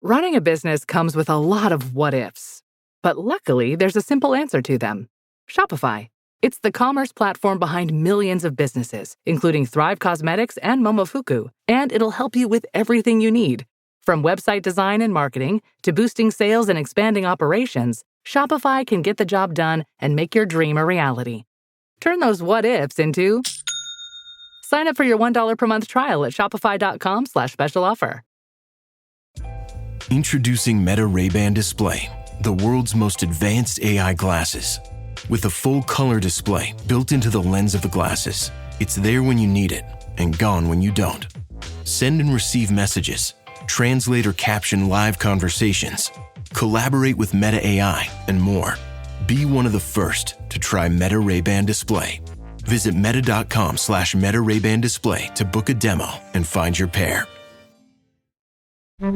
Running a business comes with a lot of what-ifs. But luckily, there's a simple answer to them. Shopify. It's the commerce platform behind millions of businesses, including Thrive Cosmetics and Momofuku, and it'll help you with everything you need. From website design and marketing to boosting sales and expanding operations, Shopify can get the job done and make your dream a reality. Turn those what-ifs into... Sign up for your $1 per month trial at shopify.com/special offer. Introducing Meta Ray-Ban Display, the world's most advanced AI glasses. With a full color display built into the lens of the glasses, it's there when you need it and gone when you don't. Send and receive messages, translate or caption live conversations, collaborate with Meta AI, and more. Be one of the first to try Meta Ray-Ban Display. Visit meta.com/Meta Ray-Ban Display to book a demo and find your pair. A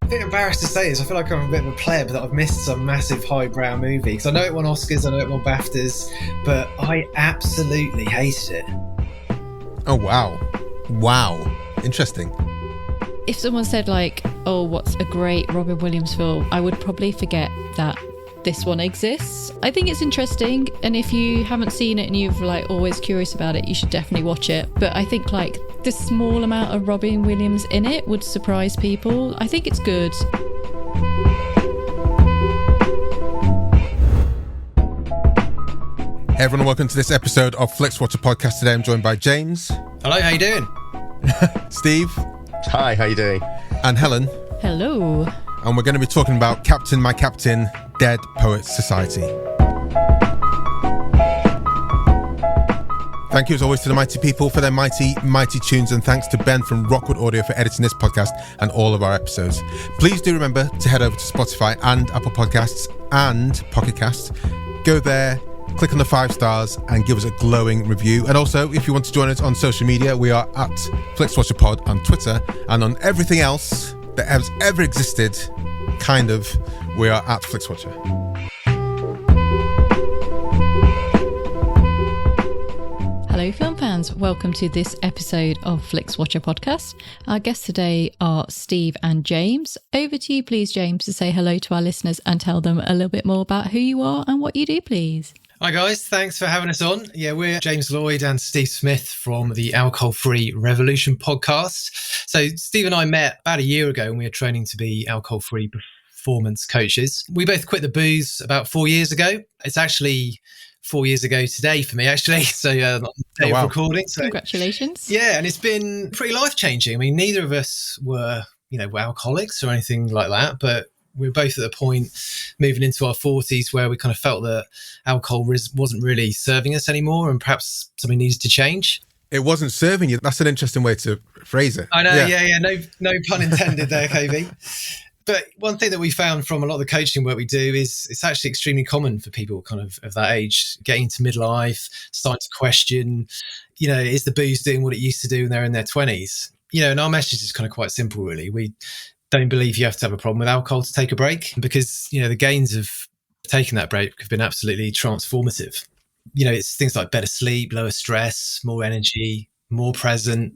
bit embarrassed to say this. I feel like I'm a bit of a pleb that I've missed some massive highbrow movie. Because I know it won Oscars, I know it won BAFTAs, but I absolutely hated it. Oh, wow. Wow. Interesting. If someone said like, oh, what's a great Robin Williams film, I would probably forget that this one exists. I think it's interesting, and if you haven't seen it and you're like always curious about it, you should definitely watch it. But I think like the small amount of Robin Williams in it would surprise people. I think it's good. Hey everyone, welcome to this episode of Flixwatcher podcast. Today I'm joined by James. Hello, how you doing? Steve. Hi, how you doing? And Helen. Hello. And we're going to be talking about Captain, My Captain, Dead Poets Society. Thank you as always to the mighty people for their mighty tunes, and thanks to Ben from Rockwood Audio for editing this podcast and all of our episodes. Please do remember to head over to Spotify and Apple Podcasts and Pocket Casts. Go there, click on the 5 stars and give us a glowing review. And also, if you want to join us on social media, we are at FlixWatcherPod on Twitter, and on everything else that has ever existed, kind of, we are at Flixwatcher. Hello film fans, welcome to this episode of Flixwatcher podcast. Our guests today are Steve and James. Over to you please, James, to say hello to our listeners and tell them a little bit more about who you are and what you do, please. Hi guys, thanks for having us on. Yeah, we're James Lloyd and Steve Smith from the Alcohol-Free Revolution podcast. So Steve and I met about a year ago when we were training to be alcohol-free performance coaches. We both quit the booze about 4 years ago. It's actually 4 years ago today for me, actually. So on the day of recording. So, congratulations. Yeah, and it's been pretty life-changing. I mean, neither of us were alcoholics or anything like that, but we're both at the point moving into our 40s where we kind of felt that alcohol wasn't really serving us anymore, and perhaps something needed to change. It wasn't serving you. That's an interesting way to phrase it. I know, yeah. No pun intended there, KB. But one thing that we found from a lot of the coaching work we do is it's actually extremely common for people kind of that age, getting into midlife, starting to question, is the booze doing what it used to do when they're in their 20s? And our message is kind of quite simple, really. We don't believe you have to have a problem with alcohol to take a break, because, the gains of taking that break have been absolutely transformative. It's things like better sleep, lower stress, more energy, more present,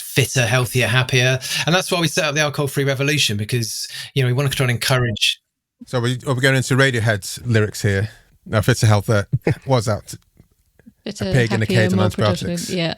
fitter, healthier, happier. And that's why we set up the Alcohol-Free Revolution, because, we want to try and encourage. So are we going into Radiohead's lyrics here? No, fitter, healthier. What's that? Fitter, a pig happier, in a cage on more antibiotics. Yeah.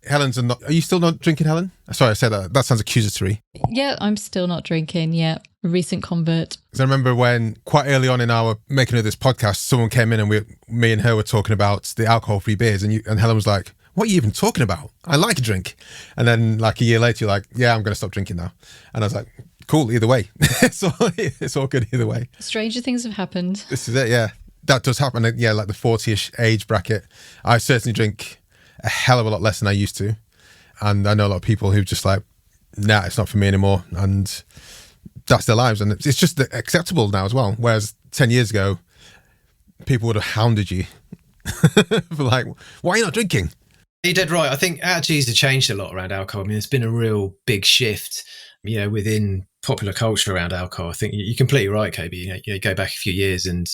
Helen's not. Are you still not drinking, Helen? Sorry, I said that. That sounds accusatory. Yeah, I'm still not drinking. Yeah, a recent convert. Because I remember when quite early on in our making of this podcast, someone came in and me and her were talking about the alcohol-free beers, and Helen was like, "What are you even talking about? I like a drink." And then like a year later, you're like, "Yeah, I'm going to stop drinking now." And I was like, "Cool, either way, it's all good either way." Stranger things have happened. This is it, yeah. That does happen. Yeah, like the 40-ish age bracket. I certainly drink a hell of a lot less than I used to, and I know a lot of people who just like, nah, it's not for me anymore, and that's their lives, and it's just acceptable now as well. Whereas 10 years ago, people would have hounded you for like, why are you not drinking? You did right. I think attitudes have changed a lot around alcohol. I mean, there's been a real big shift, within popular culture around alcohol. I think you're completely right, KB. You go back a few years and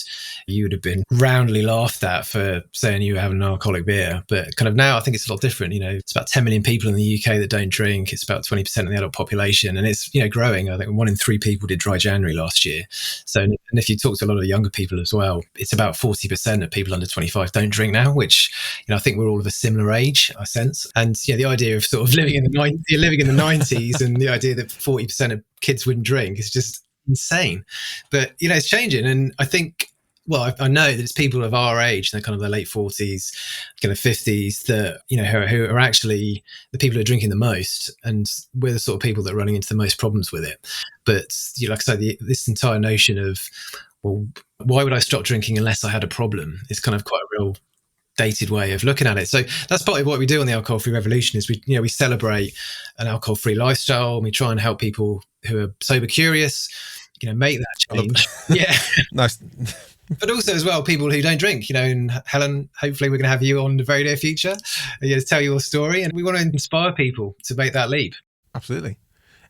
you would have been roundly laughed at for saying you were having an alcoholic beer. But kind of now I think it's a lot different. It's about 10 million people in the UK that don't drink. It's about 20% of the adult population, and it's, growing. I think 1 in 3 people did dry January last year. So, and if you talk to a lot of the younger people as well, it's about 40% of people under 25 don't drink now, which, I think we're all of a similar age, I sense. And the idea of sort of living in the 90s and the idea that 40% of kids wouldn't drink is just insane. But, it's changing. And I think, well, I know that it's people of our age, they're kind of their late 40s, kind of 50s, that, who are actually the people who are drinking the most. And we're the sort of people that are running into the most problems with it. But, like I said, this entire notion of, well, why would I stop drinking unless I had a problem? Is kind of quite a real dated way of looking at it. So that's part of what we do on the Alcohol-Free Revolution is we celebrate an alcohol-free lifestyle, and we try and help people who are sober curious, make that change. Yeah. Nice. But also as well, people who don't drink, and Helen, hopefully we're going to have you on the very near future, to tell your story. And we want to inspire people to make that leap. Absolutely.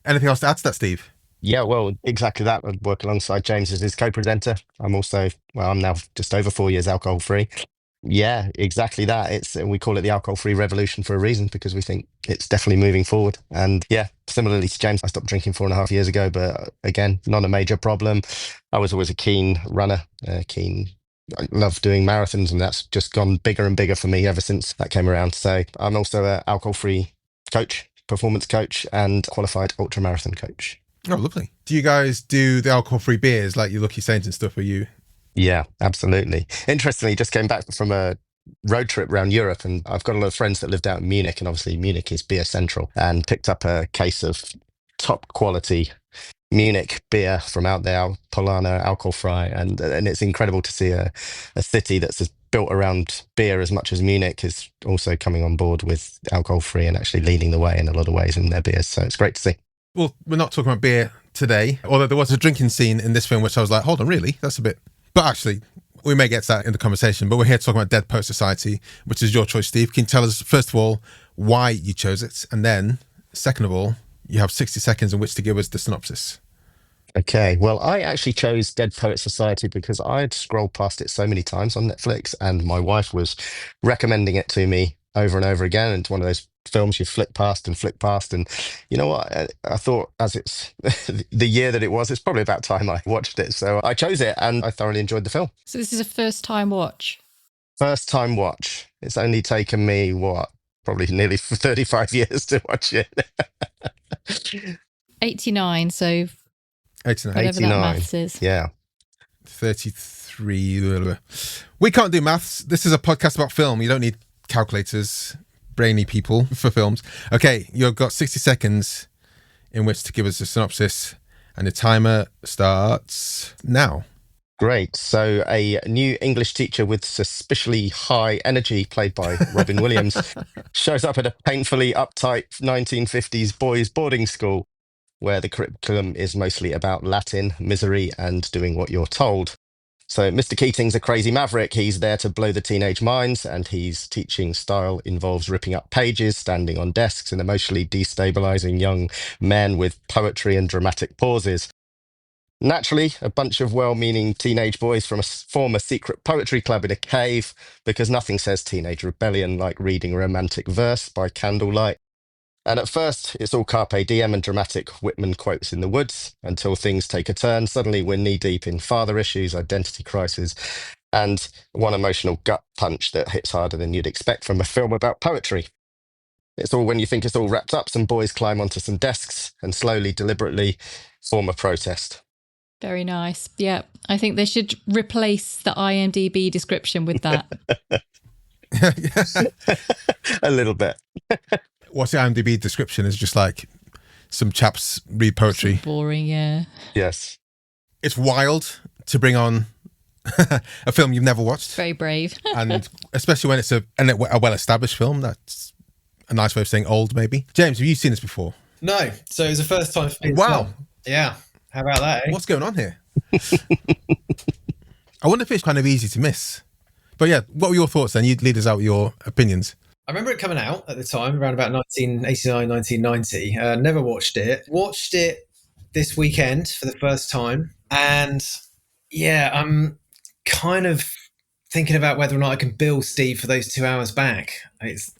Anything else to add to that, Steve? Yeah, well, exactly that. I work alongside James as his co-presenter. I'm now just over 4 years alcohol-free. Yeah, exactly that. We call it the alcohol-free revolution for a reason, because we think it's definitely moving forward. And yeah, similarly to James, I stopped drinking 4.5 years ago, but again, not a major problem. I was always a keen runner, I love doing marathons, and that's just gone bigger and bigger for me ever since that came around. So I'm also an alcohol-free coach, performance coach, and qualified ultramarathon coach. Oh, lovely. Do you guys do the alcohol-free beers like your Lucky Saints and stuff? Are you? Yeah, absolutely. Interestingly, just came back from a road trip around Europe, and I've got a lot of friends that lived out in Munich, and obviously Munich is beer central, and picked up a case of top quality Munich beer from out there, Polana, alcohol-free, and it's incredible to see a city that's built around beer as much as Munich is also coming on board with alcohol-free and actually leading the way in a lot of ways in their beers. So it's great to see. Well, we're not talking about beer today, although there was a drinking scene in this film, which I was like, hold on, really? That's a bit... But actually, we may get to that in the conversation, but we're here to talk about Dead Poet Society, which is your choice, Steve. Can you tell us, first of all, why you chose it? And then, second of all, you have 60 seconds in which to give us the synopsis. Okay, well, I actually chose Dead Poet Society because I had scrolled past it so many times on Netflix, and my wife was recommending it to me over and over again. And it's one of those films you flick past. And you know what? I thought, as it's the year that it was, it's probably about time I watched it. So I chose it, and I thoroughly enjoyed the film. So this is a first-time watch? First time watch. It's only taken me, probably nearly 35 years to watch it. 89, so... 89. Whatever that maths is. Yeah. 33. We can't do maths. This is a podcast about film. You don't need calculators, brainy people for films. Okay, you've got 60 seconds in which to give us a synopsis, and the timer starts now. Great. So a new English teacher with suspiciously high energy, played by Robin Williams, shows up at a painfully uptight 1950s boys' boarding school, where the curriculum is mostly about Latin, misery, and doing what you're told. So Mr. Keating's a crazy maverick. He's there to blow the teenage minds, and his teaching style involves ripping up pages, standing on desks, and emotionally destabilizing young men with poetry and dramatic pauses. Naturally, a bunch of well-meaning teenage boys from a former secret poetry club in a cave, because nothing says teenage rebellion like reading romantic verse by candlelight. And at first, it's all carpe diem and dramatic Whitman quotes in the woods, until things take a turn. Suddenly, we're knee-deep in father issues, identity crisis, and one emotional gut punch that hits harder than you'd expect from a film about poetry. It's all when you think it's all wrapped up, some boys climb onto some desks and slowly, deliberately form a protest. Very nice. Yeah, I think they should replace the IMDb description with that. A little bit. What's the IMDb description? Is just like some chaps read poetry. So boring, yeah. Yes. It's wild to bring on a film you've never watched. Very brave. And especially when it's a well-established film. That's a nice way of saying old, maybe. James, have you seen this before? No. So it was the first time for me. Wow. Yeah. How about that, eh? What's going on here? I wonder if it's kind of easy to miss. But yeah, what were your thoughts then? You'd lead us out with your opinions. I remember it coming out at the time, around about 1989, 1990. Never watched it. Watched it this weekend for the first time. And yeah, I'm kind of thinking about whether or not I can bill Steve for those 2 hours back. It's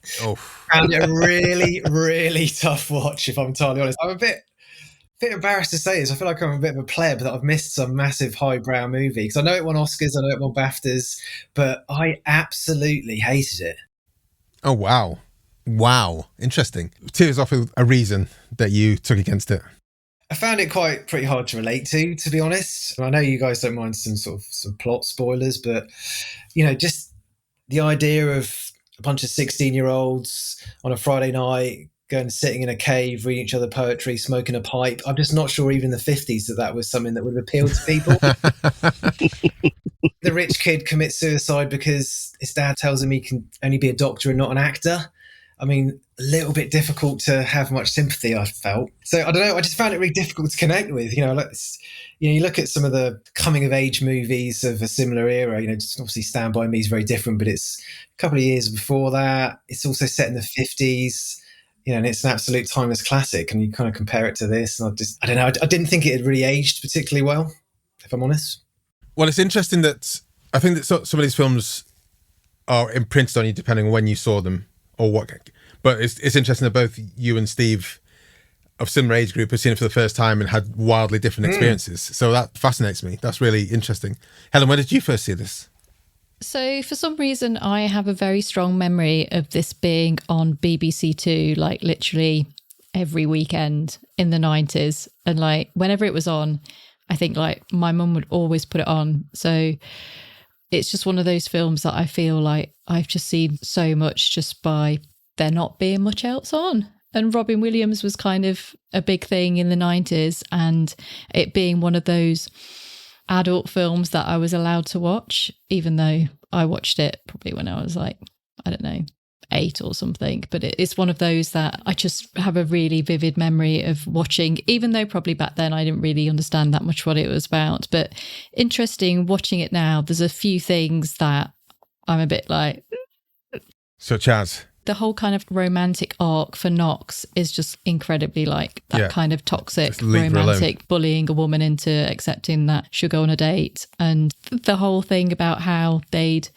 found it a really, really tough watch, if I'm entirely honest. I'm a bit embarrassed to say this. I feel like I'm a bit of a pleb that I've missed some massive highbrow movie, because I know it won Oscars, I know it won BAFTAs, but I absolutely hated it. Oh, wow, interesting. Tears off with a reason that you took against it. I found it pretty hard to relate to be honest. I know you guys don't mind some plot spoilers, but just the idea of a bunch of 16-year-olds on a Friday night going sitting in a cave, reading each other poetry, smoking a pipe. I'm just not sure even in the 50s that was something that would have appealed to people. The rich kid commits suicide because his dad tells him he can only be a doctor and not an actor. I mean, a little bit difficult to have much sympathy, I felt. So I don't know, I just found it really difficult to connect with. You look at some of the coming of age movies of a similar era, just obviously Stand By Me is very different, but it's a couple of years before that. It's also set in the 50s. And it's an absolute timeless classic, and you kind of compare it to this, and I don't know, I didn't think it had really aged particularly well, if I'm honest. Well, it's interesting that I think that some of these films are imprinted on you depending on when you saw them or what. But it's interesting that both you and Steve, of similar age group, have seen it for the first time and had wildly different experiences. So that fascinates me. That's really interesting. Helen, when did you first see this? So for some reason, I have a very strong memory of this being on BBC Two, like literally every weekend in the 90s. And like whenever it was on, I think like my mum would always put it on. So it's just one of those films that I feel like I've just seen so much just by there not being much else on. And Robin Williams was kind of a big thing in the 90s, and it being one of those adult films that I was allowed to watch, even though I watched it probably when I was like, I don't know, 8 or something. But it's one of those that I just have a really vivid memory of watching, even though probably back then I didn't really understand that much what it was about. But interesting watching it now, there's a few things that I'm a bit like... Such as? The whole kind of romantic arc for Knox is just incredibly like that kind of toxic romantic bullying a woman into accepting that she'll go on a date. And the whole thing about how they'd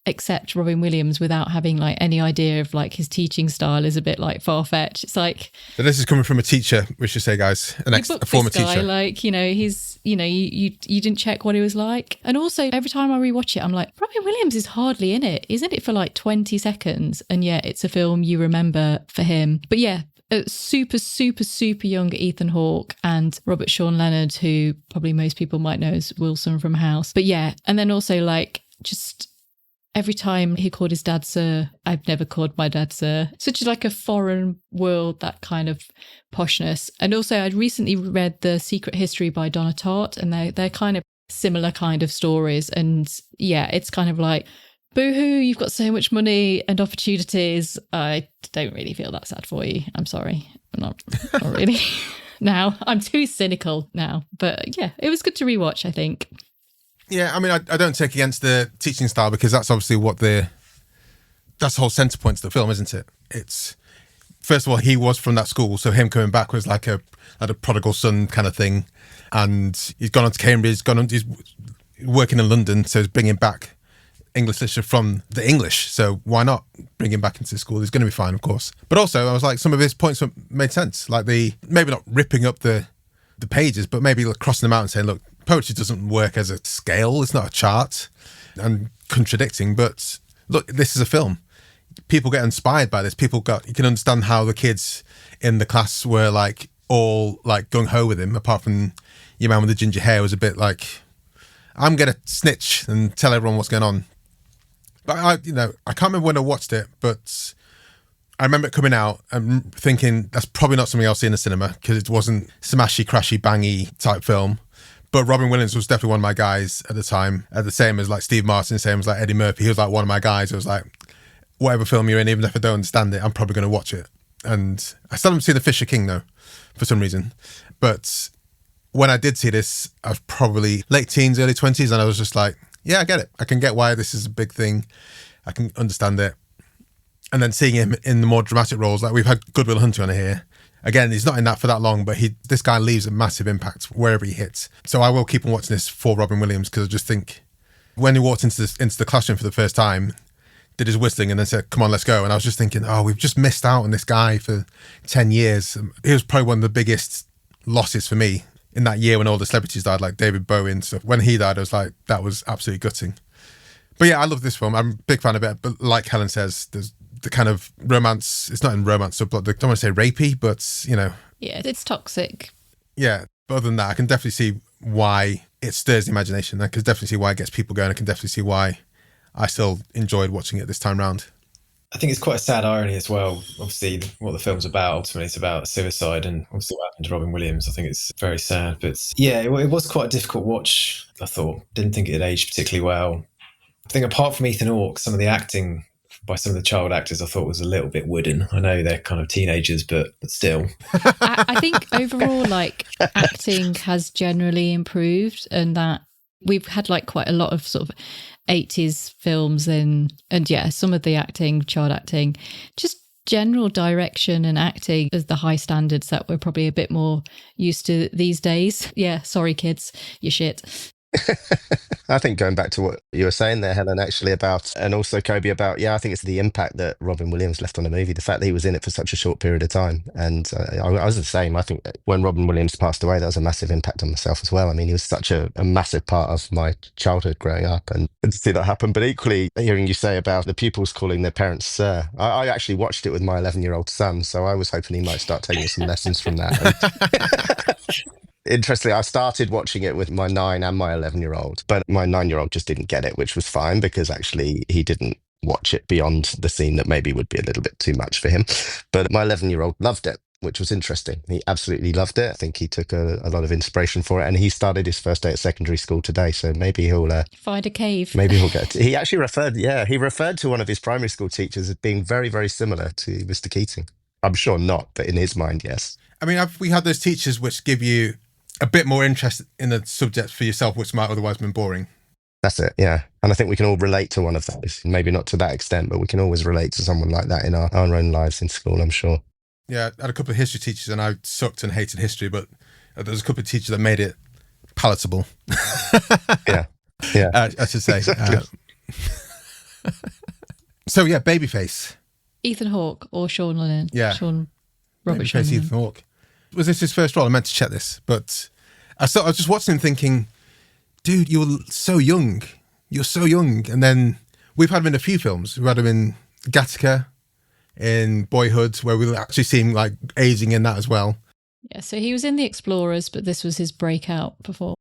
accept Robin Williams without having like any idea of like his teaching style is a bit like far-fetched. It's like... But this is coming from a teacher, we should say, guys, a former teacher. Like, he's, you didn't check what he was like. And also every time I rewatch it, I'm like, Robin Williams is hardly in it. Isn't it for like 20 seconds? And yet it's a film you remember for him. But yeah, super, super, super young Ethan Hawke and Sean Leonard, who probably most people might know as Wilson from House. But yeah, and then also like just... every time he called his dad Sir, I've never called my dad Sir. Such like a foreign world, that kind of poshness. And also I'd recently read The Secret History by Donna Tartt, and they're kind of similar kind of stories. And yeah, it's kind of like, boo-hoo, you've got so much money and opportunities. I don't really feel that sad for you. I'm sorry. I'm not really. Now, I'm too cynical now. But yeah, it was good to rewatch, I think. Yeah, I mean, I don't take against the teaching style, because that's obviously that's the whole centre point of the film, isn't it? It's, first of all, he was from that school, so him coming back was like a prodigal son kind of thing. And he's gone on to Cambridge, he's working in London, so he's bringing back English literature from the English. So why not bring him back into the school? He's going to be fine, of course. But also, I was like, some of his points made sense. Like maybe not ripping up the pages, but maybe crossing them out and saying, look, poetry doesn't work as a scale, it's not a chart, and contradicting, but look, this is a film. People get inspired by this. You can understand how the kids in the class were like all like gung-ho with him, apart from your man with the ginger hair was a bit like, I'm going to snitch and tell everyone what's going on. But I can't remember when I watched it, but I remember it coming out and thinking that's probably not something I'll see in the cinema, because it wasn't smashy, crashy, bangy type film. But Robin Williams was definitely one of my guys at the time, the same as like Steve Martin, same as like Eddie Murphy. He was like one of my guys. I was like, whatever film you're in, even if I don't understand it, I'm probably going to watch it. And I still haven't seen The Fisher King though, for some reason. But when I did see this, I was probably late teens, early 20s, and I was just like, yeah, I get it. I can get why this is a big thing. I can understand it. And then seeing him in the more dramatic roles, like we've had Good Will Hunting on here. Again, he's not in that for that long, but this guy leaves a massive impact wherever he hits. So I will keep on watching this for Robin Williams, because I just think when he walked into the classroom for the first time, did his whistling and then said, "Come on, let's go." And I was just thinking, oh, we've just missed out on this guy for 10 years. He was probably one of the biggest losses for me in that year when all the celebrities died, like David Bowie and stuff. When he died, I was like, that was absolutely gutting. But yeah, I love this film. I'm a big fan of it. But like Helen says, there's the kind of romance, it's not in romance subplot, I don't want to say rapey, but Yeah, it's toxic. Yeah, but other than that, I can definitely see why it stirs the imagination. I can definitely see why it gets people going. I can definitely see why I still enjoyed watching it this time round. I think it's quite a sad irony as well. Obviously, what the film's about, ultimately, it's about suicide, and obviously what happened to Robin Williams. I think it's very sad. But yeah, it was quite a difficult watch, I thought. Didn't think it had aged particularly well. I think apart from Ethan Hawke, some of the acting by some of the child actors I thought was a little bit wooden. I know they're kind of teenagers, but still. I think overall, like, acting has generally improved, and that we've had like quite a lot of sort of 80s films and yeah, some of the acting, child acting, just general direction and acting as the high standards that we're probably a bit more used to these days. Yeah, sorry kids, you're shit. I think going back to what you were saying there, Helen, actually about, and also Kobe about, I think it's the impact that Robin Williams left on the movie, the fact that he was in it for such a short period of time. And I was the same. I think when Robin Williams passed away, that was a massive impact on myself as well. I mean, he was such a massive part of my childhood growing up, and to see that happen. But equally, hearing you say about the pupils calling their parents sir, I actually watched it with my 11-year-old son, so I was hoping he might start taking some lessons from that. Interestingly, I started watching it with my 9 and my 11-year-old, but my 9-year-old just didn't get it, which was fine because actually he didn't watch it beyond the scene that maybe would be a little bit too much for him. But my 11-year-old loved it, which was interesting. He absolutely loved it. I think he took a lot of inspiration for it, and he started his first day at secondary school today. So maybe he'll find a cave. Maybe he'll get. He actually referred to one of his primary school teachers as being very, very similar to Mr. Keating. I'm sure not, but in his mind, yes. I mean, we had those teachers which give you a bit more interest in the subject for yourself, which might otherwise have been boring. That's it, yeah. And I think we can all relate to one of those. Maybe not to that extent, but we can always relate to someone like that in our own lives in school, I'm sure. Yeah, I had a couple of history teachers and I sucked and hated history, but there was a couple of teachers that made it palatable. Yeah. I should say. Exactly. So yeah, Babyface. Ethan Hawke or Sean Leonard. Yeah. Robert Babyface Sean Ethan Hawke. Was this his first role? I meant to check this, but I was just watching him thinking, dude, you were so young. You're so young. And then we've had him in a few films. We've had him in Gattaca, in Boyhood, where we actually see him like aging in that as well. Yeah, so he was in The Explorers, but this was his breakout performance.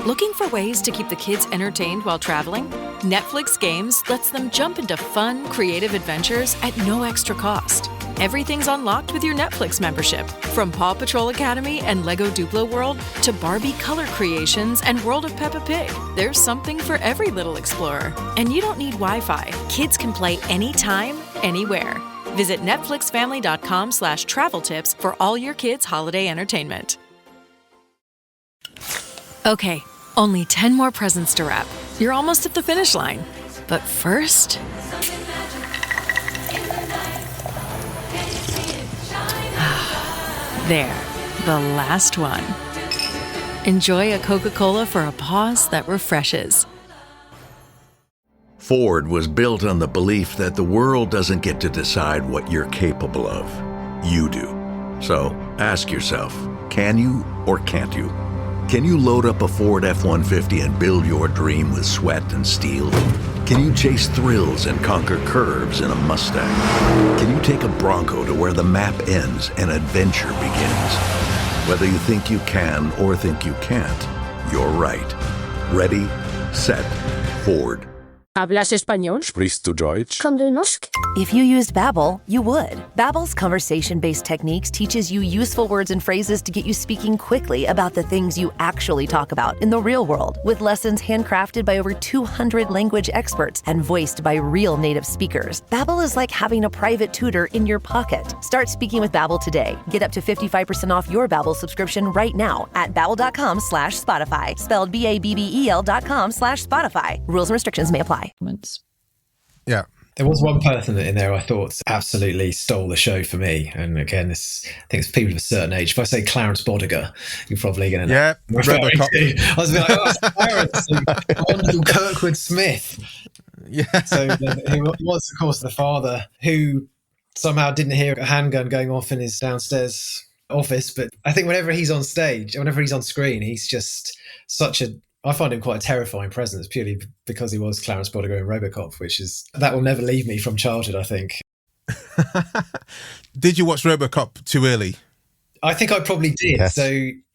Looking for ways to keep the kids entertained while traveling? Netflix Games lets them jump into fun, creative adventures at no extra cost. Everything's unlocked with your Netflix membership. From Paw Patrol Academy and Lego Duplo World to Barbie color creations and World of Peppa Pig, there's something for every little explorer. And you don't need Wi-Fi. Kids can play anytime, anywhere. Visit netflixfamily.com/travel tips for all your kids' holiday entertainment. Okay, only 10 more presents to wrap. You're almost at the finish line. But first... There, the last one. Enjoy a Coca-Cola for a pause that refreshes. Ford was built on the belief that the world doesn't get to decide what you're capable of. You do. So ask yourself, can you or can't you? Can you load up a Ford F-150 and build your dream with sweat and steel? Can you chase thrills and conquer curves in a Mustang? Can you take a Bronco to where the map ends and adventure begins? Whether you think you can or think you can't, you're right. Ready, set, Ford. ¿Hablas español? Sprichst du Deutsch? Kann du Norsk? If you used Babbel, you would. Babbel's conversation-based techniques teaches you useful words and phrases to get you speaking quickly about the things you actually talk about in the real world, with lessons handcrafted by over 200 language experts and voiced by real native speakers. Babbel is like having a private tutor in your pocket. Start speaking with Babbel today. Get up to 55% off your Babbel subscription right now at babbel.com/Spotify. Spelled BABBEL.com/Spotify. Rules and restrictions may apply. Yeah. There was one person in there I thought absolutely stole the show for me. And again, I think it's people of a certain age. If I say Clarence Bodiger, you're probably going to know. Yeah, Robocop. I was like, oh, it's Clarence, wonderful Kirkwood Smith. Yeah. So he was, of course, the father who somehow didn't hear a handgun going off in his downstairs office. But I think whenever he's on stage, whenever he's on screen, he's just I find him quite a terrifying presence, purely because he was Clarence Bodiger in Robocop, that will never leave me from childhood, I think. Did you watch Robocop too early? I think I probably did. Yes. So,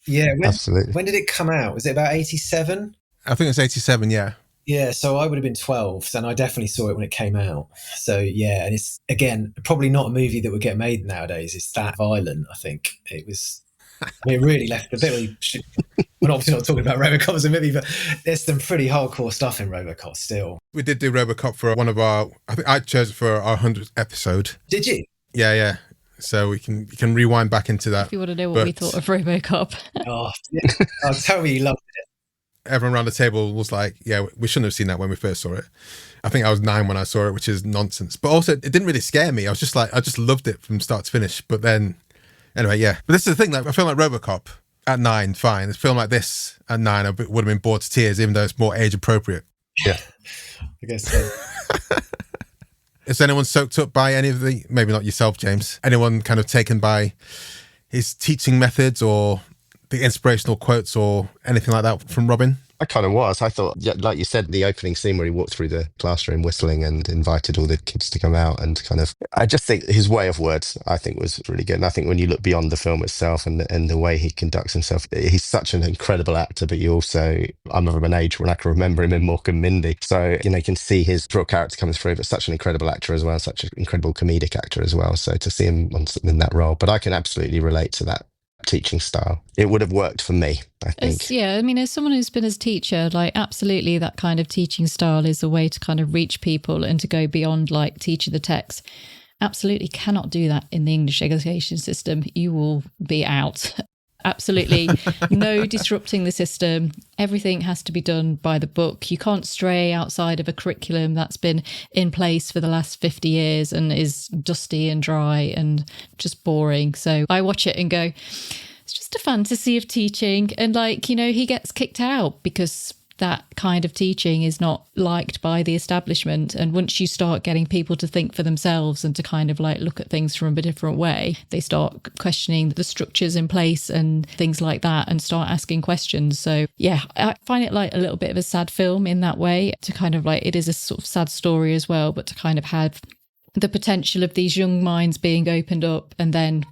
yeah. Absolutely. When did it come out? Was it about 87? I think it's 87, yeah. Yeah, so I would have been 12, and I definitely saw it when it came out. So, yeah, and it's, again, probably not a movie that would get made nowadays. It's that violent, I think. It really left a bit of... We're obviously not talking about Robocop as a movie, but there's some pretty hardcore stuff in Robocop still. We did do Robocop for one of I think I chose it for our 100th episode. Did you? Yeah. So you can rewind back into that. If you want to know what we thought of Robocop. Oh, yeah. I'll tell you loved it. Everyone around the table was like, yeah, we shouldn't have seen that when we first saw it. I think I was 9 when I saw it, which is nonsense. But also, it didn't really scare me. I just loved it from start to finish. But then, anyway, yeah. But this is the thing, like, I feel like Robocop at 9, fine. A film like this at 9, I would have been bored to tears, even though it's more age appropriate. Yeah, I guess so. Is anyone soaked up by any of maybe not yourself, James, anyone kind of taken by his teaching methods or the inspirational quotes or anything like that from Robin? I kind of was. I thought, yeah, like you said, the opening scene where he walked through the classroom whistling and invited all the kids to come out and I just think his way of words, I think, was really good. And I think when you look beyond the film itself and the way he conducts himself, he's such an incredible actor, but I'm of an age when I can remember him in Mork and Mindy. So, you can see his real character coming through, but such an incredible actor as well, such an incredible comedic actor as well. So to see him in that role, but I can absolutely relate to that teaching style. It would have worked for me, I think. As someone who's been as teacher, like, absolutely that kind of teaching style is a way to kind of reach people and to go beyond, like, teaching the text. Absolutely cannot do that in the English education system. You will be out. Absolutely no disrupting the system. Everything has to be done by the book. You can't stray outside of a curriculum that's been in place for the last 50 years and is dusty and dry and just boring. So I watch it and go, it's just a fantasy of teaching. And, like, he gets kicked out because that kind of teaching is not liked by the establishment. And once you start getting people to think for themselves and to kind of, like, look at things from a different way, they start questioning the structures in place and things like that and start asking questions. So yeah, I find it like a little bit of a sad film in that way, to kind of, like, it is a sort of sad story as well, but to kind of have the potential of these young minds being opened up and then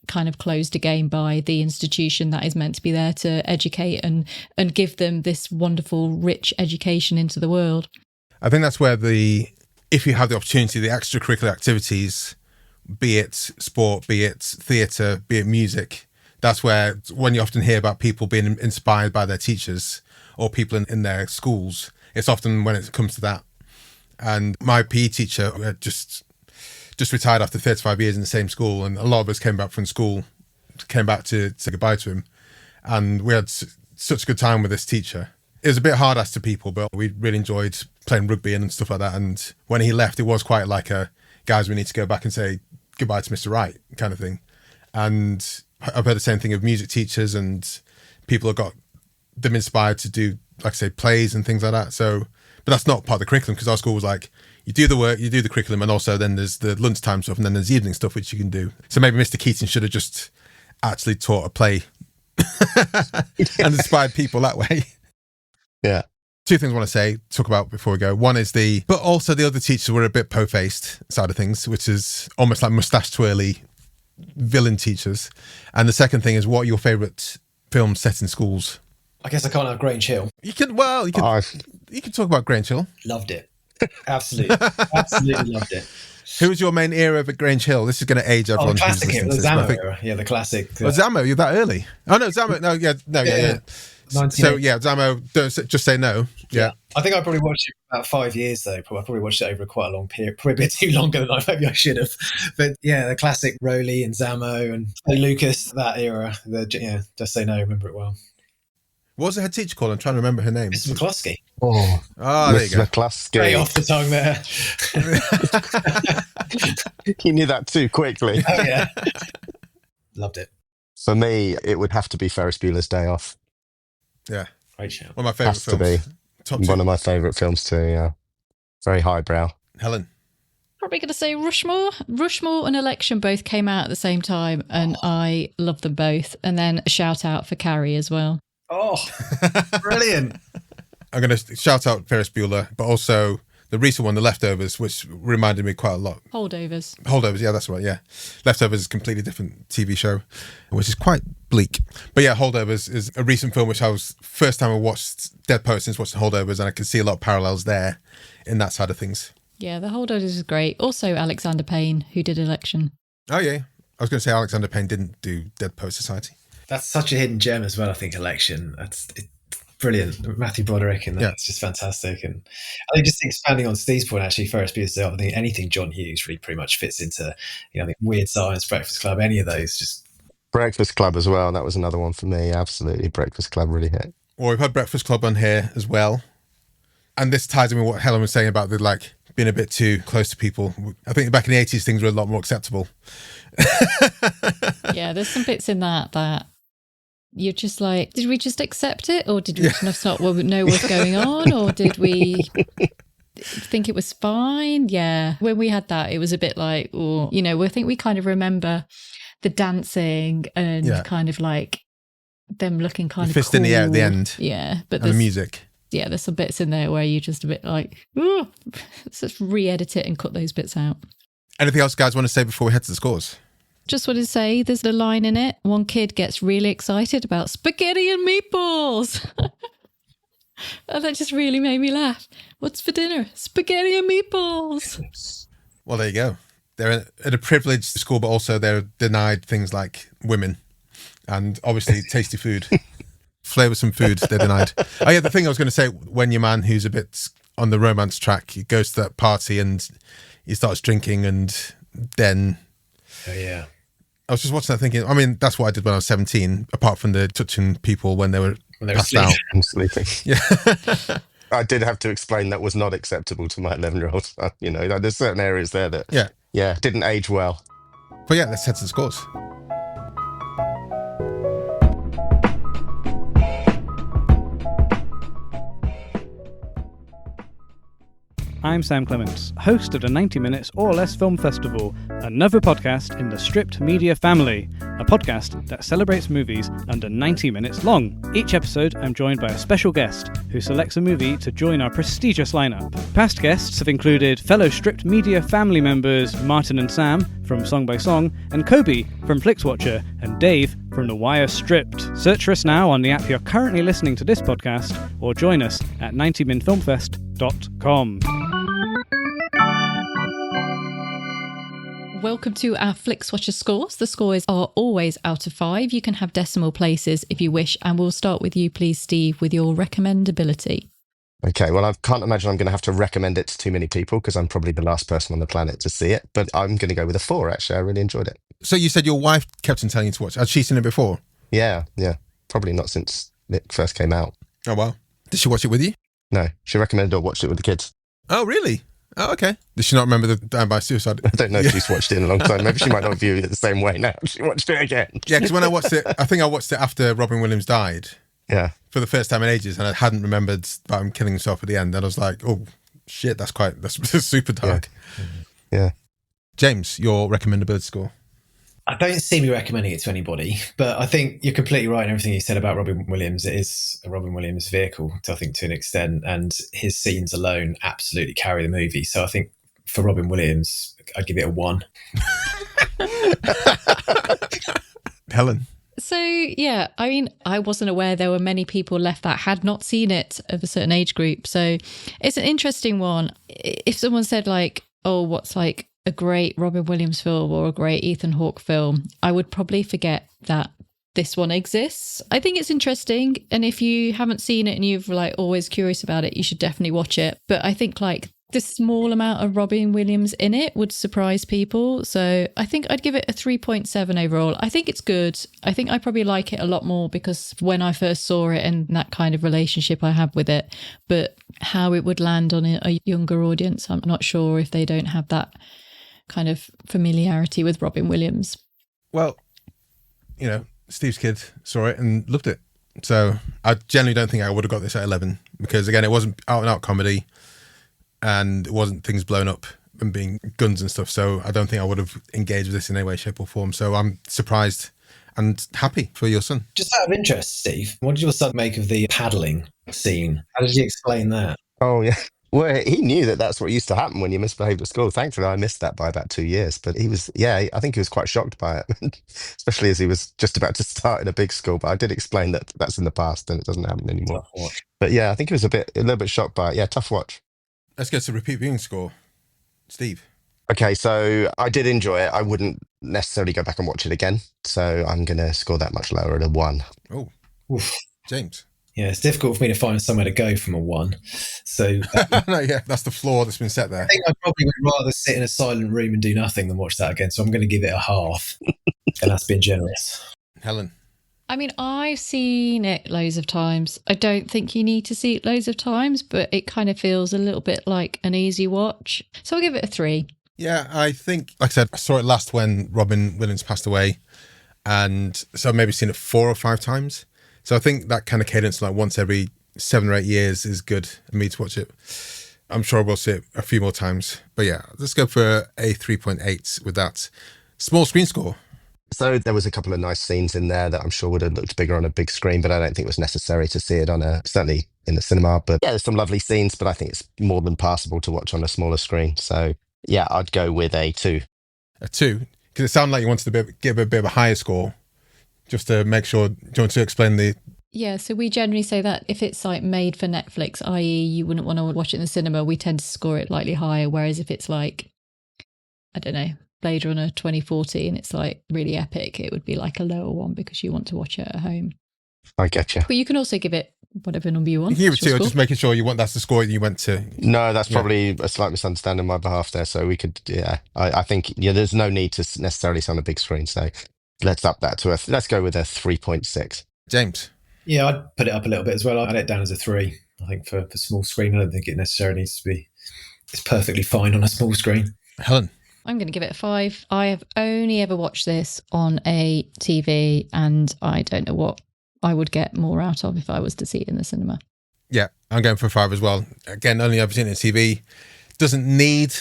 kind of closed again by the institution that is meant to be there to educate and give them this wonderful, rich education into the world. I think that's where if you have the opportunity, the extracurricular activities, be it sport, be it theatre, be it music, that's where, when you often hear about people being inspired by their teachers or people in their schools, it's often when it comes to that. And my PE teacher just retired after 35 years in the same school, and a lot of us came back from school, came back to say goodbye to him, and we had such a good time with this teacher. It was a bit hard ass to people, but we really enjoyed playing rugby and stuff like that. And when he left, it was quite like guys, we need to go back and say goodbye to Mr. Wright kind of thing. And I've heard the same thing of music teachers and people have got them inspired to do, like I say, plays and things like that. So, but that's not part of the curriculum, because our school was like, you do the work, you do the curriculum, and also then there's the lunchtime stuff, and then there's evening stuff which you can do. So maybe Mr. Keating should have just actually taught a play and inspired people that way. Yeah. 2 things I want to talk about before we go. One is but also the other teachers were a bit po-faced side of things, which is almost like moustache twirly villain teachers. And the second thing is, what are your favourite films set in schools? I guess I can't have Grange Hill. You can talk about Grange Hill. Loved it. Absolutely loved it. Who was your main era of Grange Hill? This is going to age everyone. The classic era, the Zammo era. Yeah, the classic. Zammo, you're that early? Oh no, Zammo. No, yeah. So yeah, Zammo. Don't just say no. Yeah. I think I probably watched it for about 5 years though. I probably watched it over quite a long period, probably a bit too longer than maybe I should have. But yeah, the classic Rowley and Zammo and Lucas, that era. Just say no. I remember it well. What was the head teacher called? I'm trying to remember her name. Mrs. McCluskey. Oh, there you go. McCluskey. Straight off the tongue there. You knew that too quickly. Oh, yeah. Loved it. For me, it would have to be Ferris Bueller's Day Off. Yeah. Great show. One of my favourite Has to films. be. Top 2. One of my favourite films too, yeah. Very highbrow. Helen. Probably going to say Rushmore. Rushmore and Election both came out at the same time, and I love them both. And then a shout out for Carrie as well. Oh, brilliant. I'm going to shout out Ferris Bueller, but also the recent one, The Leftovers, which reminded me quite a lot. Holdovers, yeah, that's right, yeah. Leftovers is a completely different TV show, which is quite bleak. But yeah, Holdovers is a recent film which first time I watched Dead Poet since watching Holdovers, and I can see a lot of parallels there in that side of things. Yeah, the Holdovers is great. Also Alexander Payne, who did Election. Oh yeah, I was going to say Alexander Payne didn't do Dead Poet Society. That's such a hidden gem as well, I think, Election. It's brilliant. Matthew Broderick, and that's just fantastic. And I think just expanding on Steve's point, actually, Ferris Bueller's Day Off, I think anything John Hughes really pretty much fits into, I think Weird Science, Breakfast Club, any of those. Just Breakfast Club as well. That was another one for me. Absolutely. Breakfast Club really hit. Well, we've had Breakfast Club on here as well. And this ties in with what Helen was saying about being a bit too close to people. I think back in the 80s, things were a lot more acceptable. Yeah, there's some bits in that you're just like, did we just accept it? Or did we just not know what's going on? Or did we think it was fine? Yeah. When we had that, it was a bit like, I think we kind of remember the dancing and kind of like them looking kind of fist cool. in the air at the end. Yeah. But the music. Yeah, there's some bits in there where you're just a bit like, let's just re-edit it and cut those bits out. Anything else guys want to say before we head to the scores? Just wanted to say, there's a line in it. One kid gets really excited about spaghetti and meatballs. And that just really made me laugh. What's for dinner? Spaghetti and meatballs. Well, there you go. They're at a privileged school, but also they're denied things like women and obviously tasty food. Flavoursome food they're denied. Oh yeah, the thing I was going to say, when your man who's a bit on the romance track, he goes to that party and he starts drinking, and then... Oh yeah. I was just watching that thinking, I mean, that's what I did when I was 17, apart from the touching people when they were passed out. I'm sleeping. Yeah. I did have to explain that was not acceptable to my 11-year-old son. There's certain areas there that didn't age well. But yeah, let's head to the scores. I'm Sam Clements, host of the 90 Minutes or Less Film Festival, another podcast in the Stripped Media family, a podcast that celebrates movies under 90 minutes long. Each episode, I'm joined by a special guest who selects a movie to join our prestigious lineup. Past guests have included fellow Stripped Media family members Martin and Sam from Song by Song, and Kobe from Flixwatcher, and Dave from The Wire Stripped. Search for us now on the app you're currently listening to this podcast, or join us at 90minfilmfest.com. Welcome to our Flixwatcher scores. The scores are always out of 5. You can have decimal places if you wish, and we'll start with you, please, Steve, with your recommendability. Okay, well, I can't imagine I'm going to have to recommend it to too many people because I'm probably the last person on the planet to see it, but I'm going to go with a 4, actually. I really enjoyed it. So you said your wife kept on telling you to watch. Had she seen it before? Yeah. Probably not since it first came out. Oh, wow. Did she watch it with you? No, she recommended I watched it with the kids. Oh, really? Oh, okay. Does she not remember the Down by Suicide? I don't know if she's watched it in a long time. Maybe she might not view it the same way now. She watched it again. Yeah, because when I watched it, I think I watched it after Robin Williams died. Yeah. For the first time in ages, and I hadn't remembered about him killing himself at the end. And I was like, oh, shit, that's super dark. Yeah. James, your recommendability score? I don't see me recommending it to anybody, but I think you're completely right in everything you said about Robin Williams. It is a Robin Williams vehicle, I think, to an extent, and his scenes alone absolutely carry the movie. So I think for Robin Williams, I'd give it a 1. Helen? So, yeah, I mean, I wasn't aware there were many people left that had not seen it of a certain age group. So it's an interesting one. If someone said like, oh, what's like a great Robin Williams film or a great Ethan Hawke film, I would probably forget that this one exists. I think it's interesting. And if you haven't seen it and you've like always curious about it, you should definitely watch it. But I think like the small amount of Robin Williams in it would surprise people. So I think I'd give it a 3.7 overall. I think it's good. I think I probably like it a lot more because when I first saw it and that kind of relationship I have with it, but how it would land on a younger audience, I'm not sure if they don't have that kind of familiarity with Robin Williams. Well, Steve's kid saw it and loved it. So I generally don't think I would have got this at 11 because, again, it wasn't out and out comedy and it wasn't things blown up and being guns and stuff. So I don't think I would have engaged with this in any way, shape or form. So I'm surprised and happy for your son. Just out of interest, Steve, what did your son make of the paddling scene? How did you explain that? Oh, yeah. Well, he knew that that's what used to happen when you misbehaved at school. Thankfully, I missed that by about 2 years. But he was, I think he was quite shocked by it, especially as he was just about to start in a big school. But I did explain that that's in the past and it doesn't happen anymore. But yeah, I think he was a little bit shocked by it. Yeah, tough watch. Let's get to repeat viewing score. Steve. Okay, so I did enjoy it. I wouldn't necessarily go back and watch it again. So I'm going to score that much lower at a 1. Oh, James. Yeah, it's difficult for me to find somewhere to go from a 1. So no, yeah, that's the floor that's been set there. I think I probably would rather sit in a silent room and do nothing than watch that again. So I'm going to give it a half, and that's been generous. Helen. I mean, I've seen it loads of times. I don't think you need to see it loads of times, but it kind of feels a little bit like an easy watch. So I'll give it a 3. Yeah, I think, like I said, I saw it last when Robin Williams passed away. And so I've maybe seen it 4 or 5 times. So I think that kind of cadence, like once every 7 or 8 years, is good for me to watch it. I'm sure we'll see it a few more times. But yeah, let's go for a 3.8 with that. Small screen score. So there was a couple of nice scenes in there that I'm sure would have looked bigger on a big screen, but I don't think it was necessary to see it certainly in the cinema. But yeah, there's some lovely scenes, but I think it's more than passable to watch on a smaller screen. So yeah, I'd go with a 2. A 2? Because it sounded like you wanted to give a bit of a higher score. Just to make sure, do you want to explain the... Yeah, so we generally say that if it's like made for Netflix, i.e. you wouldn't want to watch it in the cinema, we tend to score it slightly higher. Whereas if it's like, I don't know, Blade Runner 2014, it's like really epic, it would be like a lower one because you want to watch it at home. I get you. But you can also give it whatever number you want. You can give it 2, just making sure that's the score you went to. No, that's probably a slight misunderstanding on my behalf there. So we could, I think, there's no need to necessarily see on a big screen. So let's up that to let's go with a 3.6. James. Yeah, I'd put it up a little bit as well. I'd it down as a 3. I think for small screen, I don't think it necessarily needs to be. It's perfectly fine on a small screen. Helen. I'm going to give it a 5. I have only ever watched this on a TV and I don't know what I would get more out of if I was to see it in the cinema. Yeah, I'm going for a 5 as well. Again, only ever seen it on TV. Doesn't need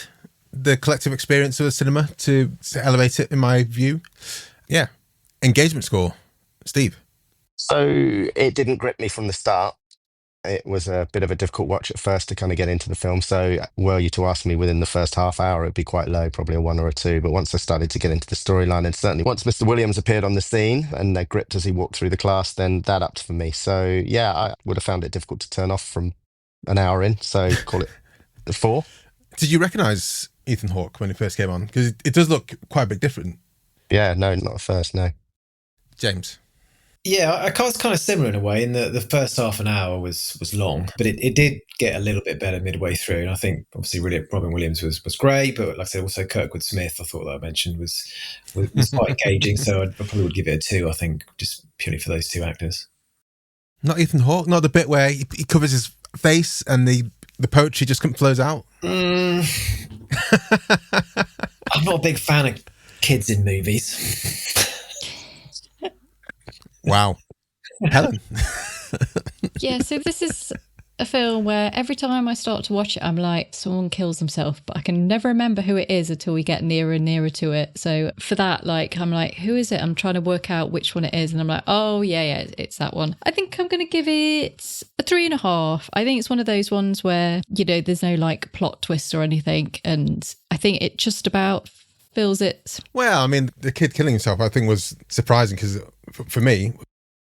the collective experience of the cinema to elevate it, in my view. Yeah. Engagement score. Steve. So it didn't grip me from the start. It was a bit of a difficult watch at first to kind of get into the film. So were you to ask me within the first half hour, it'd be quite low, probably a 1 or a 2. But once I started to get into the storyline, and certainly once Mr. Williams appeared on the scene and they gripped as he walked through the class, then that upped for me. So yeah, I would have found it difficult to turn off from an hour in. So call it a 4. Did you recognise Ethan Hawke when he first came on? Because it does look quite a bit different. Yeah, no, not at first, no. James. Yeah, I was kind of similar in a way in that the first half an hour was long, but it did get a little bit better midway through. And I think obviously really Robin Williams was great, but like I said, also Kirkwood Smith, I thought that I mentioned was quite engaging. So I probably would give it a 2, I think, just purely for those 2 actors. Not Ethan Hawke, not the bit where he covers his face and the poetry just flows out. I'm not a big fan of kids in movies. Wow. Helen. Yeah, so this is a film where every time I start to watch it, I'm like, someone kills themselves, but I can never remember who it is until we get nearer and nearer to it. So for that, like, I'm like, who is it? I'm trying to work out which one it is. And I'm like, oh, yeah, it's that one. I think I'm going to give it a 3.5. I think it's one of those ones where, there's no like plot twist or anything. And I think it just about fills it. Well, I mean, the kid killing himself, I think, was surprising because for me.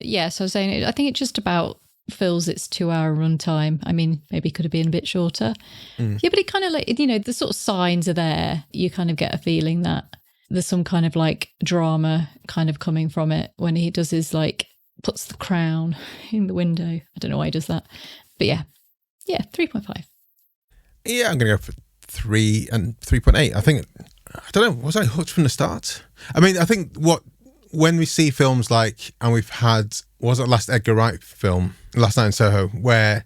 Yeah, so I was saying, I think it just about fills its 2-hour runtime. I mean, maybe could have been a bit shorter. Yeah, but it kind of like, the sort of signs are there. You kind of get a feeling that there's some kind of like drama kind of coming from it when he does his like, puts the crown in the window. I don't know why he does that. But yeah, 3.5. Yeah, I'm going to go for 3 and 3.8. I don't know, was I hooked from the start? I mean, I think when we see films like, and we've had, was it last Edgar Wright film, Last Night in Soho, where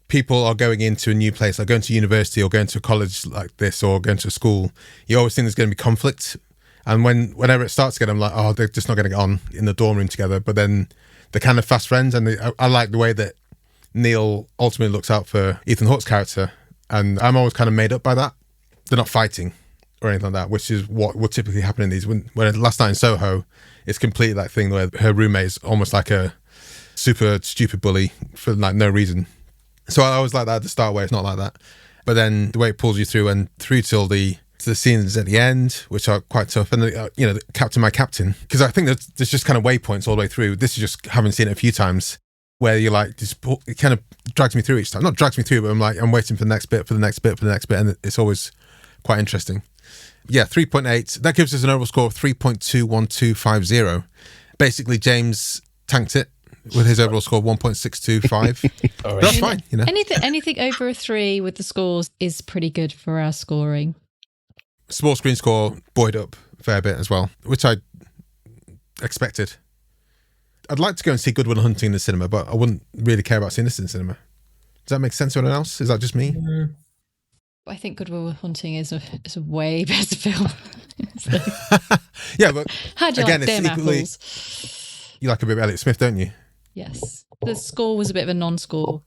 people are going into a new place, like going to university or going to a college like this or going to a school, you always think there's going to be conflict. And whenever it starts again, I'm like, oh, they're just not going to get on in the dorm room together. But then they're kind of fast friends. And I like the way that Neil ultimately looks out for Ethan Hawke's character. And I'm always kind of made up by that. They're not fighting or anything like that, which is what would typically happen in these. When Last Night in Soho, it's completely that thing where her roommate is almost like a super stupid bully for like no reason. So I always like that at the start where it's not like that. But then the way it pulls you through and through till the scenes at the end, which are quite tough. And, the Captain, My Captain, because I think there's just kind of waypoints all the way through. This is just having seen it a few times where you're like, it kind of drags me through each time. Not drags me through, but I'm waiting for the next bit, and it's always quite interesting. Yeah, 3.8. That gives us an overall score of 3.21250. Basically, James tanked it with his overall score of 1.625. But that's fine, Anything over a 3 with the scores is pretty good for our scoring. Small screen score buoyed up a fair bit as well, which I expected. I'd like to go and see Good Will Hunting in the cinema, but I wouldn't really care about seeing this in the cinema. Does that make sense to anyone else? Is that just me? I think Good Will Hunting is a way better film. Yeah, but how'd you again, like them it's equally, apples? You like a bit of Elliott Smith, don't you? Yes. The score was a bit of a non-score.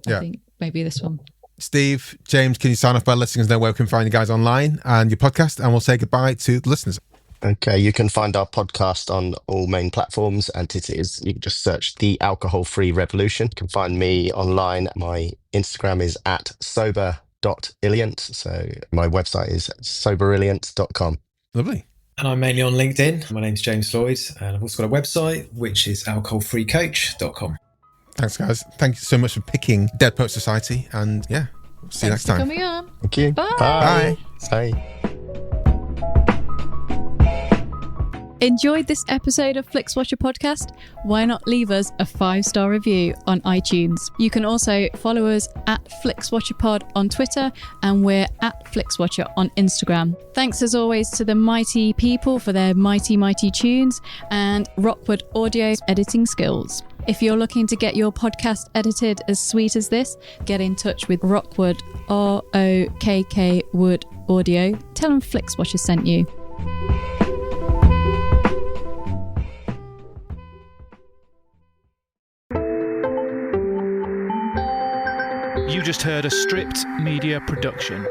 I think maybe this one. Steve, James, can you sign off by letting us know where we can find you guys online and your podcast, and we'll say goodbye to the listeners. Okay, you can find our podcast on all main platforms, and you can just search The Alcohol-Free Revolution. You can find me online. My Instagram is @sober.illiant. So my website is soberilliant.com. Lovely. And I'm mainly on LinkedIn. My name's James Lloyd, and I've also got a website, which is alcoholfreecoach.com. Thanks, guys. Thank you so much for picking Dead Poet Society, and yeah, see you next time. Thanks for coming on. Thank you. Bye. Bye. Enjoyed this episode of Flixwatcher podcast? Why not leave us a 5-star review on iTunes? You can also follow us at FlixWatcherPod on Twitter, and we're at FlixWatcher on Instagram. Thanks as always to the mighty people for their mighty, mighty tunes, and Rockwood Audio's editing skills. If you're looking to get your podcast edited as sweet as this, get in touch with Rockwood, ROKK Wood Audio. Tell them Flixwatcher sent you. You just heard a Stripped Media production.